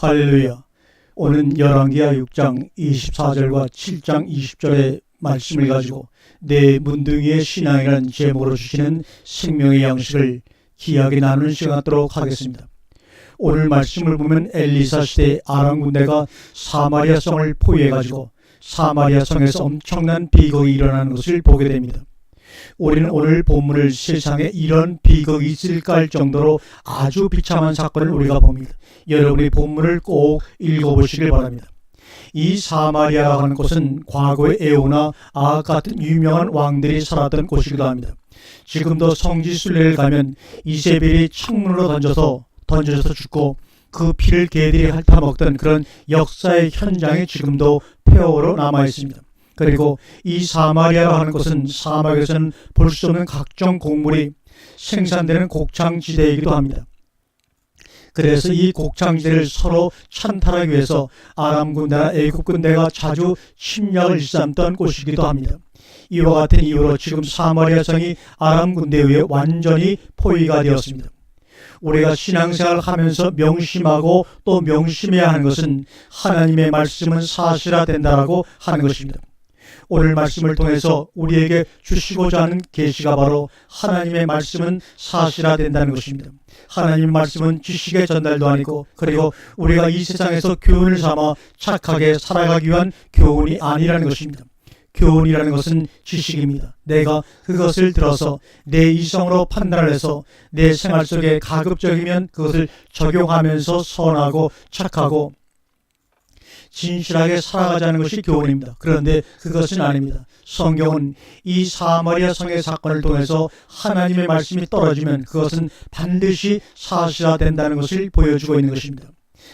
할렐루야. 오늘은 열왕기하 6장 24절과 7장 20절의 말씀을 가지고 내 문둥이의 신앙이라는 제목으로 주시는 생명의 양식을 귀하게 나누는 시간 갖도록 하겠습니다. 오늘 말씀을 보면 엘리사 시대 아람 군대가 사마리아 성을 포위해가지고 사마리아 성에서 엄청난 비극이 일어나는 것을 보게 됩니다. 우리는 오늘 본문을 세상에 이런 비극이 있을까 할 정도로 아주 비참한 사건을 우리가 봅니다. 여러분이 본문을 꼭 읽어보시길 바랍니다. 이 사마리아라고 하는 곳은 과거의 에오나 아합 같은 유명한 왕들이 살았던 곳이기도 합니다. 지금도 성지 순례를 가면 이세벨이 창문으로 던져서 죽고 그 피를 개들이 핥아먹던 그런 역사의 현장이 지금도 폐허로 남아있습니다. 그리고 이 사마리아라고 하는 곳은 사막에서는 볼 수 없는 각종 곡물이 생산되는 곡창지대이기도 합니다. 그래서 이 곡창지대를 서로 찬탈하기 위해서 아람 군대나 애굽 군대가 자주 침략을 일삼던 곳이기도 합니다. 이와 같은 이유로 지금 사마리아 성이 아람 군대에 의해 완전히 포위가 되었습니다. 우리가 신앙생활을 하면서 명심하고 또 명심해야 하는 것은 하나님의 말씀은 사실화된다라고 하는 것입니다. 오늘 말씀을 통해서 우리에게 주시고자 하는 계시가 바로 하나님의 말씀은 사실화된다는 것입니다. 하나님의 말씀은 지식의 전달도 아니고 그리고 우리가 이 세상에서 교훈을 삼아 착하게 살아가기 위한 교훈이 아니라는 것입니다. 교훈이라는 것은 지식입니다. 내가 그것을 들어서 내 이성으로 판단을 해서 내 생활 속에 가급적이면 그것을 적용하면서 선하고 착하고 진실하게 살아가자는 것이 교훈입니다. 그런데 그것은 아닙니다. 성경은 이 사마리아 성의 사건을 통해서 하나님의 말씀이 떨어지면 그것은 반드시 사실화된다는 것을 보여주고 있는 것입니다.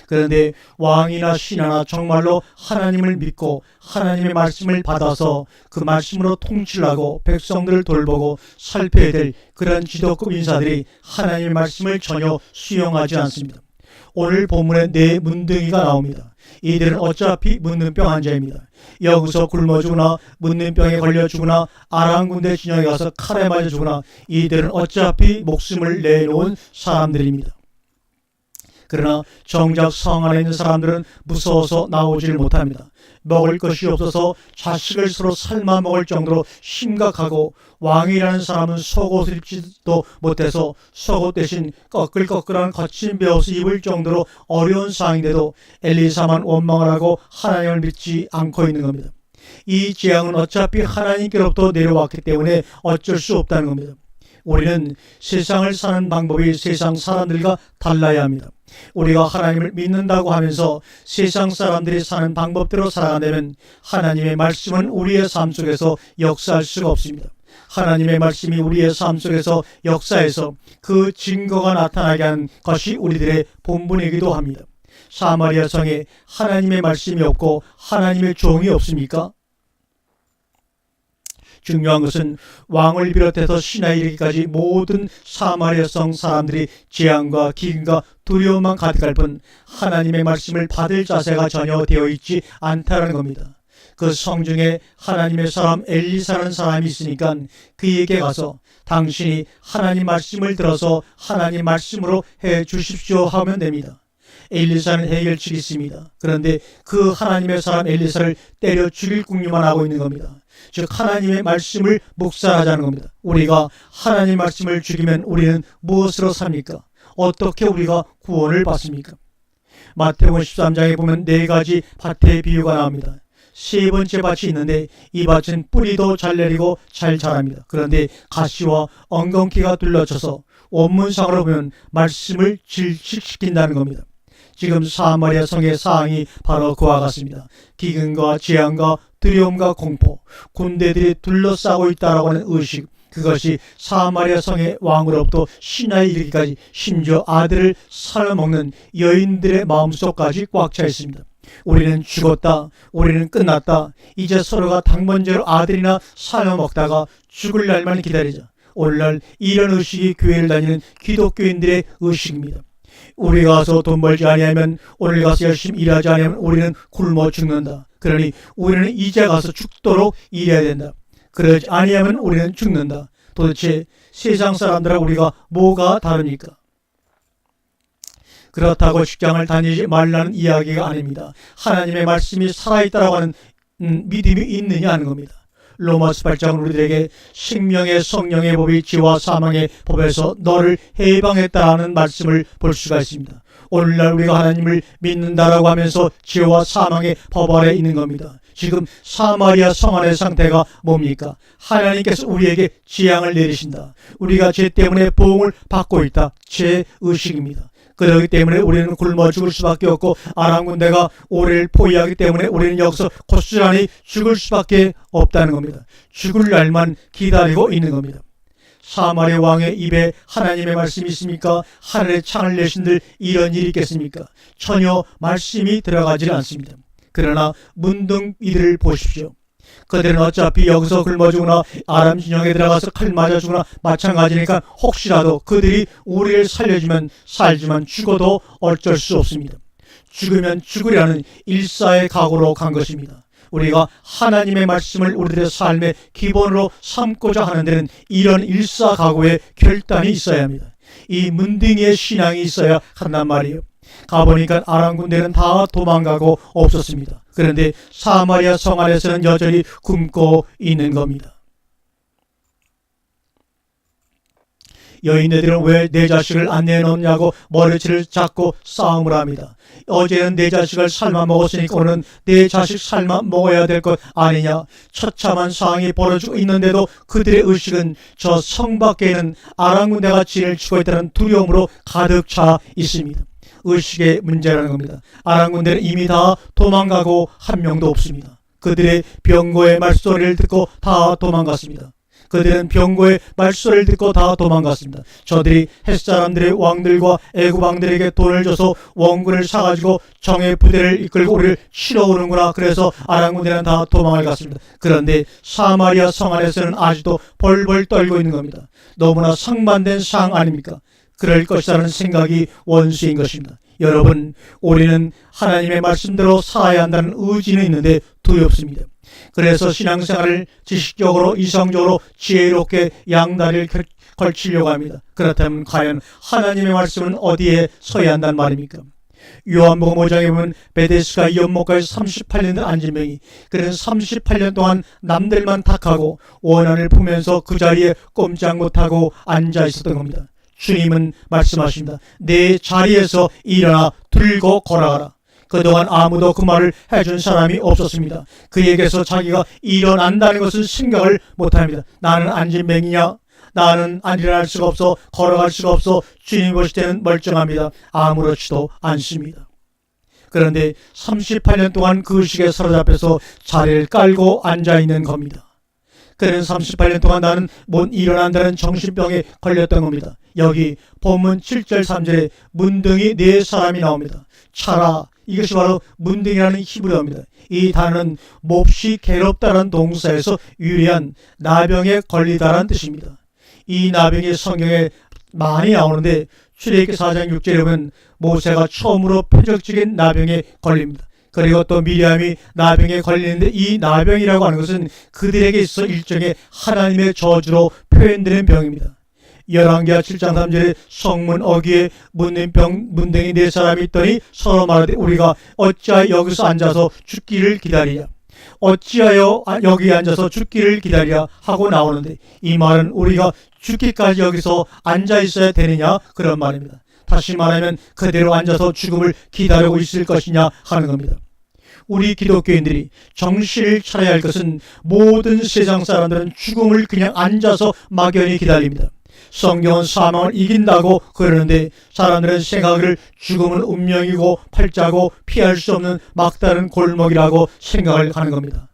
그런데 왕이나 신하나 정말로 하나님을 믿고 하나님의 말씀을 받아서 그 말씀으로 통치를 하고 백성들을 돌보고 살펴야 될 그런 지도급 인사들이 하나님의 말씀을 전혀 수용하지 않습니다. 오늘 본문에 네 문둥이가 나옵니다. 이들은 어차피 문둥병 환자입니다. 여기서 굶어 죽으나 문둥병에 걸려 죽으나 아람 군대 진영에 가서 칼에 맞아 죽으나 이들은 어차피 목숨을 내놓은 사람들입니다. 그러나 정작 성 안에 있는 사람들은 무서워서 나오질 못합니다. 먹을 것이 없어서 자식을 서로 삶아 먹을 정도로 심각하고 왕이라는 사람은 속옷을 입지도 못해서 속옷 대신 꺼끌꺼끌한 거친 베옷을 입을 정도로 어려운 상황인데도 엘리사만 원망을 하고 하나님을 믿지 않고 있는 겁니다. 이 재앙은 어차피 하나님께로부터 내려왔기 때문에 어쩔 수 없다는 겁니다. 우리는 세상을 사는 방법이 세상 사람들과 달라야 합니다. 우리가 하나님을 믿는다고 하면서 세상 사람들이 사는 방법대로 살아간다면 하나님의 말씀은 우리의 삶 속에서 역사할 수가 없습니다. 하나님의 말씀이 우리의 삶 속에서 역사해서 그 증거가 나타나게 하는 것이 우리들의 본분이기도 합니다. 사마리아 성에 하나님의 말씀이 없고 하나님의 종이 없습니까? 중요한 것은 왕을 비롯해서 신하에 이르기까지 모든 사마리아 성 사람들이 재앙과 기근과 두려움만 가득할 뿐 하나님의 말씀을 받을 자세가 전혀 되어 있지 않다는 겁니다. 그 성중에 하나님의 사람 엘리사라는 사람이 있으니까 그에게 가서 당신이 하나님 말씀을 들어서 하나님 말씀으로 해 주십시오 하면 됩니다. 엘리사는 해결책이 있습니다. 그런데 그 하나님의 사람 엘리사를 때려 죽일 궁리만 하고 있는 겁니다. 즉 하나님의 말씀을 묵살하자는 겁니다. 우리가 하나님 말씀을 죽이면 우리는 무엇으로 삽니까? 어떻게 우리가 구원을 받습니까? 마태복음 13장에 보면 네 가지 밭의 비유가 나옵니다. 세 번째 밭이 있는데 이 밭은 뿌리도 잘 내리고 잘 자랍니다. 그런데 가시와 엉겅퀴가 둘러쳐서 원문상으로 보면 말씀을 질식시킨다는 겁니다. 지금 사마리아 성의 상황이 바로 그와 같습니다. 기근과 재앙과 두려움과 공포, 군대들이 둘러싸고 있다라고 하는 의식, 그것이 사마리아 성의 왕으로부터 신하에 이르기까지 심지어 아들을 살아먹는 여인들의 마음속까지 꽉 차 있습니다. 우리는 죽었다, 우리는 끝났다, 이제 서로가 당번제로 아들이나 살아먹다가 죽을 날만 기다리자. 오늘날 이런 의식이 교회를 다니는 기독교인들의 의식입니다. 우리가 가서 돈 벌지 아니하면 오늘 가서 열심히 일하지 않으면 우리는 굶어 죽는다. 그러니 우리는 이제 가서 죽도록 일해야 된다. 그러지 아니하면 우리는 죽는다. 도대체 세상 사람들하고 우리가 뭐가 다릅니까? 그렇다고 직장을 다니지 말라는 이야기가 아닙니다. 하나님의 말씀이 살아있다라고 하는 믿음이 있느냐 하는 겁니다. 로마서 8장은 우리들에게 생명의 성령의 법이 지와 사망의 법에서 너를 해방했다라는 말씀을 볼 수가 있습니다. 오늘날 우리가 하나님을 믿는다라고 하면서 지와 사망의 법 아래 있는 겁니다. 지금 사마리아 성 안의 상태가 뭡니까? 하나님께서 우리에게 재앙을 내리신다. 우리가 죄 때문에 보응을 받고 있다. 죄의식입니다. 그렇기 때문에 우리는 굶어 죽을 수밖에 없고 아람 군대가 우리를 포위하기 때문에 우리는 여기서 고스란히 죽을 수밖에 없다는 겁니다. 죽을 날만 기다리고 있는 겁니다. 사마리아 왕의 입에 하나님의 말씀이 있습니까? 하늘의 창을 내신들 이런 일이 있겠습니까? 전혀 말씀이 들어가지 않습니다. 그러나 문둥 이들을 보십시오. 그들은 어차피 여기서 굶어 죽거나 아람 진영에 들어가서 칼 맞아 죽거나 마찬가지니까 혹시라도 그들이 우리를 살려주면 살지만 죽어도 어쩔 수 없습니다. 죽으면 죽으려는 일사의 각오로 간 것입니다. 우리가 하나님의 말씀을 우리들의 삶의 기본으로 삼고자 하는 데는 이런 일사각오의 결단이 있어야 합니다. 이 문둥이의 신앙이 있어야 한단 말이에요. 가보니까 아람 군대는 다 도망가고 없었습니다. 그런데 사마리아 성 안에서는 여전히 굶고 있는 겁니다. 여인네들은 왜 내 자식을 안 내놓냐고 머리채를 잡고 싸움을 합니다. 어제는 내 자식을 삶아 먹었으니까 오늘은 내 자식 삶아 먹어야 될 것 아니냐. 처참한 상황이 벌어지고 있는데도 그들의 의식은 저 성 밖에는 아람 군대가 진을 치고 있다는 두려움으로 가득 차 있습니다. 의식의 문제라는 겁니다. 아람 군대는 이미 다 도망가고 한 명도 없습니다. 그들의 병거의 말소리를 듣고 다 도망갔습니다. 그들은 병거의 말소리를 듣고 다 도망갔습니다. 저들이 햇사람들의 왕들과 애굽 왕들에게 돈을 줘서 원군을 사가지고 정의 부대를 이끌고 우리를 치러 오는구나. 그래서 아람 군대는 다 도망을 갔습니다. 그런데 사마리아 성 안에서는 아직도 벌벌 떨고 있는 겁니다. 너무나 상반된 상황 아닙니까? 그럴 것이라는 생각이 원수인 것입니다. 여러분, 우리는 하나님의 말씀대로 살아야 한다는 의지는 있는데 두렵습니다. 그래서 신앙생활을 지식적으로 이성적으로 지혜롭게 양다리를 걸치려고 합니다. 그렇다면 과연 하나님의 말씀은 어디에 서야 한단 말입니까? 요한복음 5장에 보면 베데스다 연못가에서 38년 된 안진뱅이, 그는 38년 동안 남들만 탓하고 원한을 품면서 그 자리에 꼼짝 못하고 앉아 있었던 겁니다. 주님은 말씀하십니다. 내 자리에서 일어나 들고 걸어가라. 그동안 아무도 그 말을 해준 사람이 없었습니다. 그에게서 자기가 일어난다는 것은 생각을 못합니다. 나는 안진뱅이냐? 나는 안 일어날 수가 없어. 걸어갈 수가 없어. 주님 보실 때는 멀쩡합니다. 아무렇지도 않습니다. 그런데 38년 동안 그 의식에 사로잡혀서 자리를 깔고 앉아있는 겁니다. 그는 38년 동안 나는 못 일어난다는 정신병에 걸렸던 겁니다. 여기 본문 7절 3절에 문둥이 네 사람이 나옵니다. 차라, 이것이 바로 문둥이라는 히브리어입니다. 이 단어는 몹시 괴롭다는 동사에서 유래한 나병에 걸리다라는 뜻입니다. 이 나병이 성경에 많이 나오는데 출애굽기 4장 6절에 보면 모세가 처음으로 표적적인 나병에 걸립니다. 그리고 또 미리암이 나병에 걸리는데 이 나병이라고 하는 것은 그들에게 있어 일종의 하나님의 저주로 표현되는 병입니다. 열왕기하 7장 3절에 성문 어귀에 문둥이 네 사람이 있더니 서로 말하되 우리가 어찌하여 여기서 앉아서 죽기를 기다리냐. 어찌하여 여기 앉아서 죽기를 기다리냐 하고 나오는데 이 말은 우리가 죽기까지 여기서 앉아 있어야 되느냐 그런 말입니다. 다시 말하면 그대로 앉아서 죽음을 기다리고 있을 것이냐 하는 겁니다. 우리 기독교인들이 정신을 차려야 할 것은 모든 세상 사람들은 죽음을 그냥 앉아서 막연히 기다립니다. 성경은 사망을 이긴다고 그러는데 사람들은 생각을 죽음은 운명이고 팔자고 피할 수 없는 막다른 골목이라고 생각을 하는 겁니다.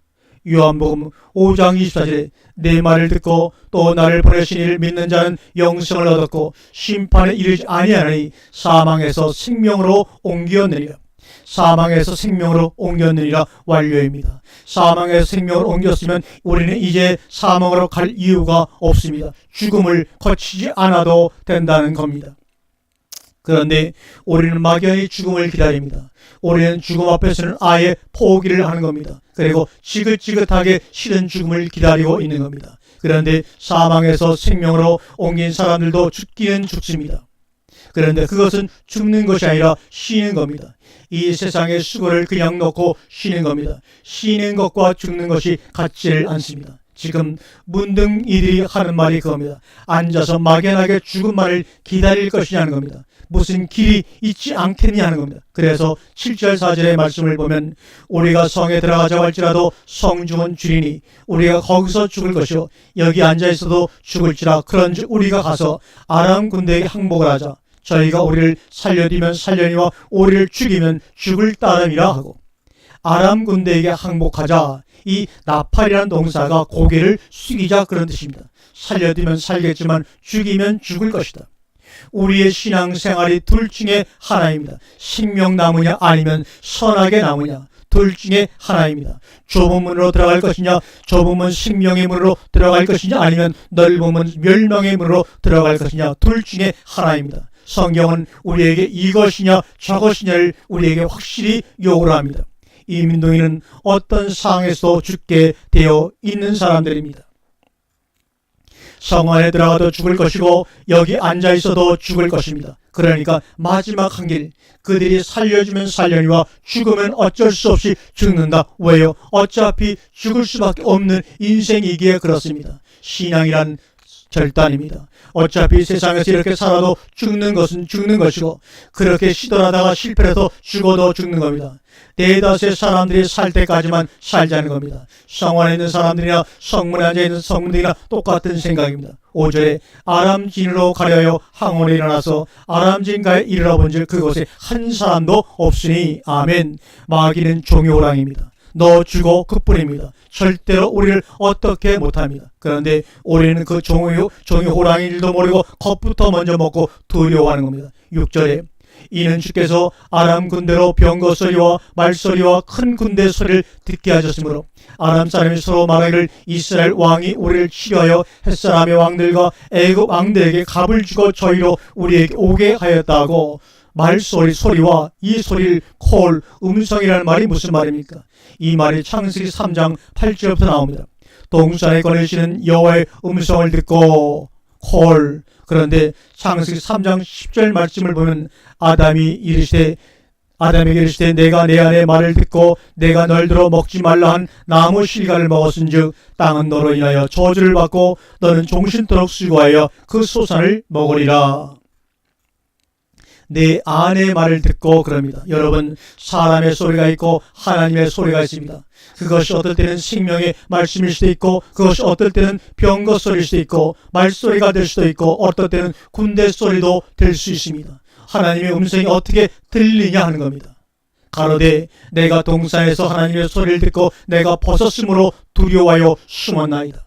요한복음 5장 24절에 내 말을 듣고 또 나를 보내신 이를 믿는 자는 영생을 얻었고 심판에 이르지 아니하나니 사망에서 생명으로 옮겼느니라. 사망에서 생명으로 옮겼느니라 완료입니다. 사망에서 생명으로 옮겼으면 우리는 이제 사망으로 갈 이유가 없습니다. 죽음을 거치지 않아도 된다는 겁니다. 그런데 우리는 막연히 죽음을 기다립니다. 우리는 죽음 앞에서는 아예 포기를 하는 겁니다. 그리고 지긋지긋하게 싫은 죽음을 기다리고 있는 겁니다. 그런데 사망에서 생명으로 옮긴 사람들도 죽기는 죽습니다. 그런데 그것은 죽는 것이 아니라 쉬는 겁니다. 이 세상의 수고를 그냥 놓고 쉬는 겁니다. 쉬는 것과 죽는 것이 같지를 않습니다. 지금 문둥이들이 하는 말이 그겁니다. 앉아서 막연하게 죽음만을 기다릴 것이냐는 겁니다. 무슨 길이 있지 않겠냐는 겁니다. 그래서 7절 4절의 말씀을 보면 우리가 성에 들어가자고 할지라도 성중은 주리니 우리가 거기서 죽을 것이요 여기 앉아있어도 죽을지라. 그런즉 우리가 가서 아람 군대에게 항복을 하자. 저희가 우리를 살려두면 살려니와 우리를 죽이면 죽을 따름이라 하고, 아람 군대에게 항복하자. 이 나팔이라는 동사가 고개를 숙이자 그런 뜻입니다. 살려두면 살겠지만 죽이면 죽을 것이다. 우리의 신앙생활이 둘 중에 하나입니다. 생명 나무냐 아니면 선악의 나무냐, 둘 중에 하나입니다. 좁은 문으로 들어갈 것이냐, 좁은 문 생명의 문으로 들어갈 것이냐, 아니면 넓은 문 멸망의 문으로 들어갈 것이냐, 둘 중에 하나입니다. 성경은 우리에게 이것이냐 저것이냐를 우리에게 확실히 요구를 합니다. 이 민둥이는 어떤 상황에서도 죽게 되어 있는 사람들입니다. 성 안에 들어가도 죽을 것이고 여기 앉아있어도 죽을 것입니다. 그러니까 마지막 한 길, 그들이 살려주면 살려니와 죽으면 어쩔 수 없이 죽는다. 왜요? 어차피 죽을 수밖에 없는 인생이기에 그렇습니다. 신앙이란 절단입니다. 어차피 세상에서 이렇게 살아도 죽는 것은 죽는 것이고, 그렇게 시도하다가 실패해서 죽어도 죽는 겁니다. 대다수의 사람들이 살 때까지만 살자는 겁니다. 성원에 있는 사람들이나 성문에 앉아있는 성문들이나 똑같은 생각입니다. 5절에 아람진으로 가려여 항원에 일어나서 아람진가에 이르러 본즉 그곳에 한 사람도 없으니. 아멘. 마귀는 종이호랑입니다. 너 죽어 그뿐입니다. 절대로 우리를 어떻게 못합니다. 그런데 우리는 그 종이호랑이 일도 모르고 겁부터 먼저 먹고 두려워하는 겁니다. 6절에 이는 주께서 아람 군대로 병거 소리와 말소리와 큰 군대 소리를 듣게 하셨으므로 아람 사람이 서로 말하기를 이스라엘 왕이 우리를 치려하여 햇사람의 왕들과 애굽 왕들에게 갑을 주고 저희로 우리에게 오게 하였다고. 말소리, 소리와 이 소리를 콜, 음성이라는 말이 무슨 말입니까? 이 말이 창세기 3장 8절부터 나옵니다. 동산에 거느시는 여호와의 음성을 듣고 콜. 그런데 창세기 3장 10절 말씀을 보면 아담에게 이르시되 내가 내 아내의 말을 듣고 내가 널 들어 먹지 말라 한 나무 실과를 먹었은즉 땅은 너로 인하여 저주를 받고 너는 종신토록 수고하여 그 소산을 먹으리라. 내 아내의 말을 듣고 그럽니다. 여러분, 사람의 소리가 있고 하나님의 소리가 있습니다. 그것이 어떨 때는 생명의 말씀일 수도 있고, 그것이 어떨 때는 병거 소리일 수도 있고, 말소리가 될 수도 있고, 어떨 때는 군대 소리도 될 수 있습니다. 하나님의 음성이 어떻게 들리냐 하는 겁니다. 가로되 내가 동산에서 하나님의 소리를 듣고 내가 벗었으므로 두려워하여 숨었나이다.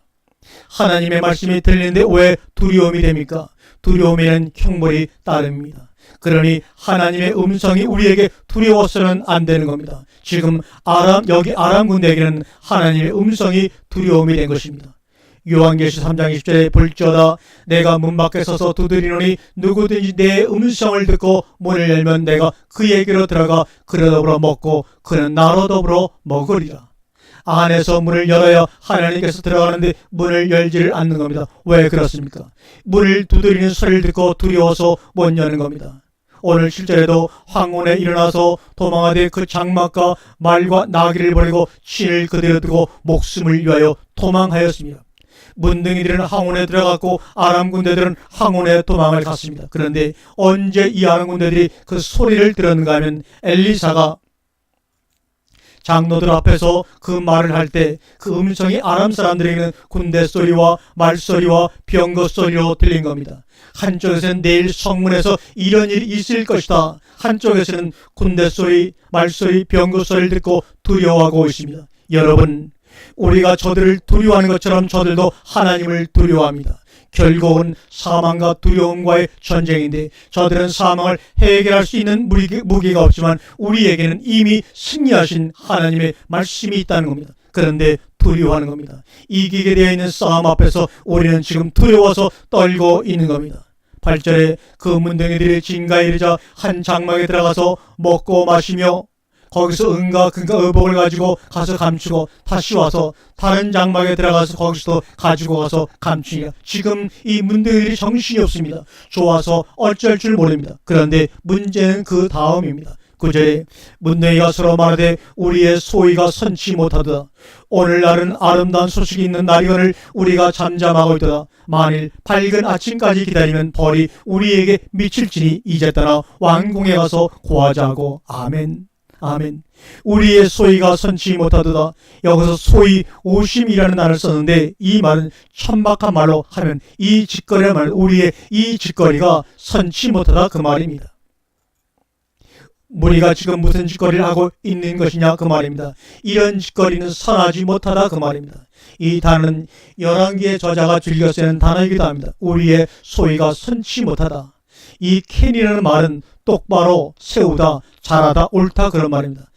하나님의 말씀이 들리는데 왜 두려움이 됩니까? 두려움에는 형벌이 따릅니다. 그러니 하나님의 음성이 우리에게 두려워서는 안 되는 겁니다. 지금 여기 아람 군대에게는 하나님의 음성이 두려움이 된 것입니다. 요한계시 3장 20절에 볼지어다 내가 문 밖에 서서 두드리노니 누구든지 내 음성을 듣고 문을 열면 내가 그에게로 들어가 그로 더불어 먹고 그는 나로 더불어 먹으리라. 안에서 문을 열어야 하나님께서 들어가는데 문을 열지를 않는 겁니다. 왜 그렇습니까? 문을 두드리는 소리를 듣고 두려워서 못 여는 겁니다. 오늘 실제로도 황혼에 일어나서 도망하되 그 장막과 말과 나귀를 버리고 친을 그대로 두고 목숨을 위하여 도망하였습니다. 문둥이들은 황혼에 들어갔고 아람 군대들은 황혼에 도망을 갔습니다. 그런데 언제 이 아람 군대들이 그 소리를 들었는가 하면 엘리사가 장로들 앞에서 그 말을 할 때 그 음성이 아람 사람들에게는 군대 소리와 말소리와 병거 소리로 들린 겁니다. 한쪽에서는 내일 성문에서 이런 일이 있을 것이다. 한쪽에서는 군대 소리, 말소리, 병거 소리를 듣고 두려워하고 있습니다. 여러분, 우리가 저들을 두려워하는 것처럼 저들도 하나님을 두려워합니다. 결국은 사망과 두려움과의 전쟁인데 저들은 사망을 해결할 수 있는 무기가 없지만 우리에게는 이미 승리하신 하나님의 말씀이 있다는 겁니다. 그런데 두려워하는 겁니다. 이기게 되어 있는 싸움 앞에서 우리는 지금 두려워서 떨고 있는 겁니다. 8절에 그 문둥이들이 진가에 이르자 한 장막에 들어가서 먹고 마시며 거기서 은과 금과 의복을 가지고 가서 감추고 다시 와서 다른 장막에 들어가서 거기서도 가지고 가서 감추니라. 지금 이 문둥이들이 정신이 없습니다. 좋아서 어쩔 줄 모릅니다. 그런데 문제는 그 다음입니다. 9절에 문둥이가 서로 말하되 우리의 소위가 선치 못하도다. 오늘날은 아름다운 소식이 있는 날이거늘 우리가 잠잠하고 있도다. 만일 밝은 아침까지 기다리면 벌이 우리에게 미칠지니 이제 떠나 왕궁에 가서 고하자 하고. 아멘. 아멘. 우리의 소위가 선치 못하도다. 여기서 소위 오심이라는 단어를 썼는데 이 말은 천박한 말로 하면 이 짓거리란 말, 우리의 이 짓거리가 선치 못하다 그 말입니다. 우리가 지금 무슨 짓거리를 하고 있는 것이냐 그 말입니다. 이런 짓거리는 선하지 못하다 그 말입니다. 이 단어는 열왕기의 저자가 즐겨 쓰는 단어이기도 합니다. 우리의 소위가 선치 못하다. 이 캔이라는 말은 똑바로 세우다, 잘하다, 옳다 그런 말입니다.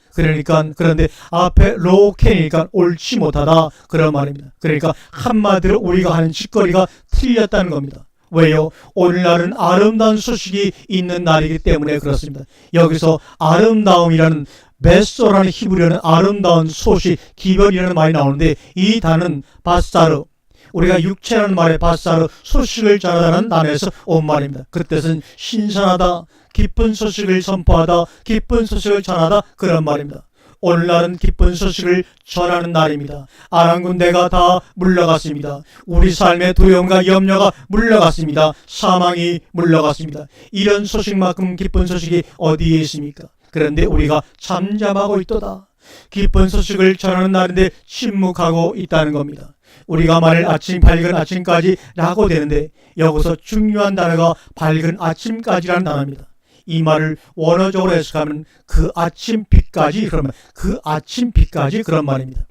그런데 앞에 로캔이니까 옳지 못하다 그런 말입니다. 그러니까 한마디로 우리가 하는 짓거리가 틀렸다는 겁니다. 왜요? 오늘날은 아름다운 소식이 있는 날이기 때문에 그렇습니다. 여기서 아름다움이라는 베소라는 히브리어는 아름다운 소식, 기별이라는 말이 나오는데 이 단어는 바사르, 우리가 육체라는 말에 바사르, 소식을 전하다는 단어에서 온 말입니다. 그 뜻은 신선하다, 기쁜 소식을 선포하다, 기쁜 소식을 전하다 그런 말입니다. 오늘날은 기쁜 소식을 전하는 날입니다. 아람 군대가 다 물러갔습니다. 우리 삶의 두려움과 염려가 물러갔습니다. 사망이 물러갔습니다. 이런 소식만큼 기쁜 소식이 어디에 있습니까? 그런데 우리가 잠잠하고 있도다. 기쁜 소식을 전하는 날인데 침묵하고 있다는 겁니다. 우리가 말을 아침, 밝은 아침까지 라고 되는데 여기서 중요한 단어가 밝은 아침까지라는 단어입니다. 이 말을 원어적으로 해석하면 그 아침 빛까지, 그러면 그 아침 빛까지 그런 말입니다.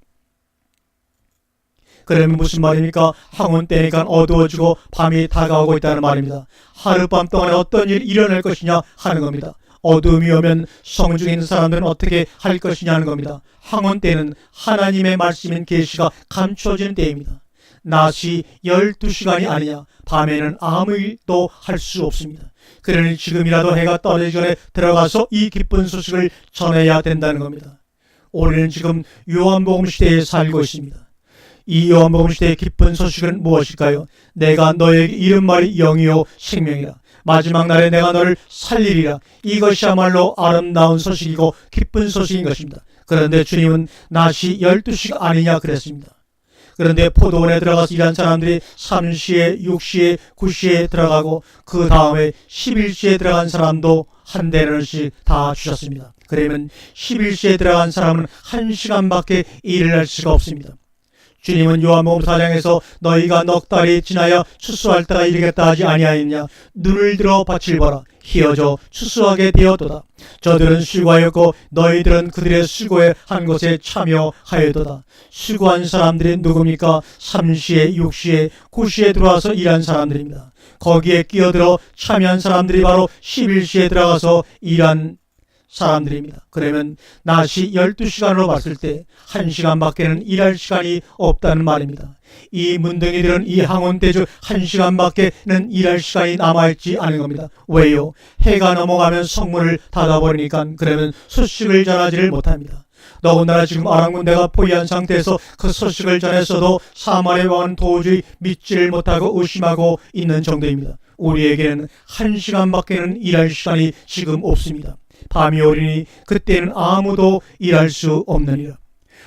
그러면 무슨 말입니까? 황혼 때니까 어두워지고 밤이 다가오고 있다는 말입니다. 하룻밤 동안에 어떤 일이 일어날 것이냐 하는 겁니다. 어둠이 오면 성중에 있는 사람들은 어떻게 할 것이냐는 겁니다. 황혼 때는 하나님의 말씀인 계시가 감춰지는 때입니다. 낮이 12시간이 아니냐, 밤에는 아무 일도 할 수 없습니다. 그러니 지금이라도 해가 떠지기 전에 들어가서 이 기쁜 소식을 전해야 된다는 겁니다. 우리는 지금 요한복음 시대에 살고 있습니다. 이 요한복음 시대의 기쁜 소식은 무엇일까요? 내가 너에게 이른 말이 영이요 생명이라. 마지막 날에 내가 너를 살리리라. 이것이야말로 아름다운 소식이고 기쁜 소식인 것입니다. 그런데 주님은 낮이 12시가 아니냐 그랬습니다. 그런데 포도원에 들어가서 일한 사람들이 3시에, 6시에, 9시에 들어가고 그 다음에 11시에 들어간 사람도 한 대씩 다 주셨습니다. 그러면 11시에 들어간 사람은 1시간밖에 일을 할 수가 없습니다. 주님은 요한복음 4장에서 너희가 넉 달이 지나야 추수할 때가 이르겠다 하지 아니하였냐. 눈을 들어 밭을 보라. 희어져 추수하게 되었도다. 저들은 수고하였고 너희들은 그들의 수고에 한 것에 참여하였도다. 수고한 사람들이 누굽니까? 3시에, 6시에, 9시에 들어와서 일한 사람들입니다. 거기에 끼어들어 참여한 사람들이 바로 11시에 들어가서 일한 사람들입니다. 그러면 낮이 12시간으로 봤을 때 1시간밖에는 일할 시간이 없다는 말입니다. 이 문둥이들은 이 항온대주 1시간밖에는 일할 시간이 남아있지 않은 겁니다. 왜요? 해가 넘어가면 성문을 닫아버리니까 그러면 소식을 전하지를 못합니다. 더군다나 지금 아람 군대가 포위한 상태에서 그 소식을 전했어도 사마리아 왕은 도저히 믿지를 못하고 의심하고 있는 정도입니다. 우리에게는 1시간밖에는 일할 시간이 지금 없습니다. 밤이 오리니 그때는 아무도 일할 수 없느니라.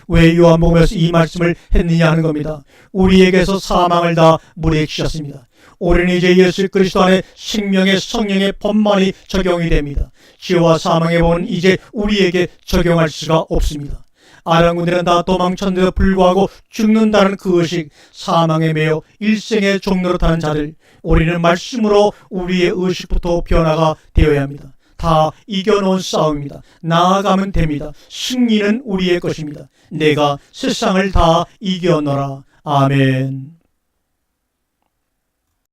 왜 요한복음에서 이 말씀을 했느냐 하는 겁니다. 우리에게서 사망을 다 물리치셨습니다. 우리는 이제 예수 그리스도 안에 생명의 성령의 법만이 적용이 됩니다. 지혜와 사망의 법은 이제 우리에게 적용할 수가 없습니다. 아람 군대는 다 도망쳤는데도 불구하고 죽는다는 그 의식, 사망에 매여 일생의 종로로 타는 자들, 우리는 말씀으로 우리의 의식부터 변화가 되어야 합니다. 다 이겨놓은 싸움입니다. 나아가면 됩니다. 승리는 우리의 것입니다. 내가 세상을 다 이겨노라. 아멘.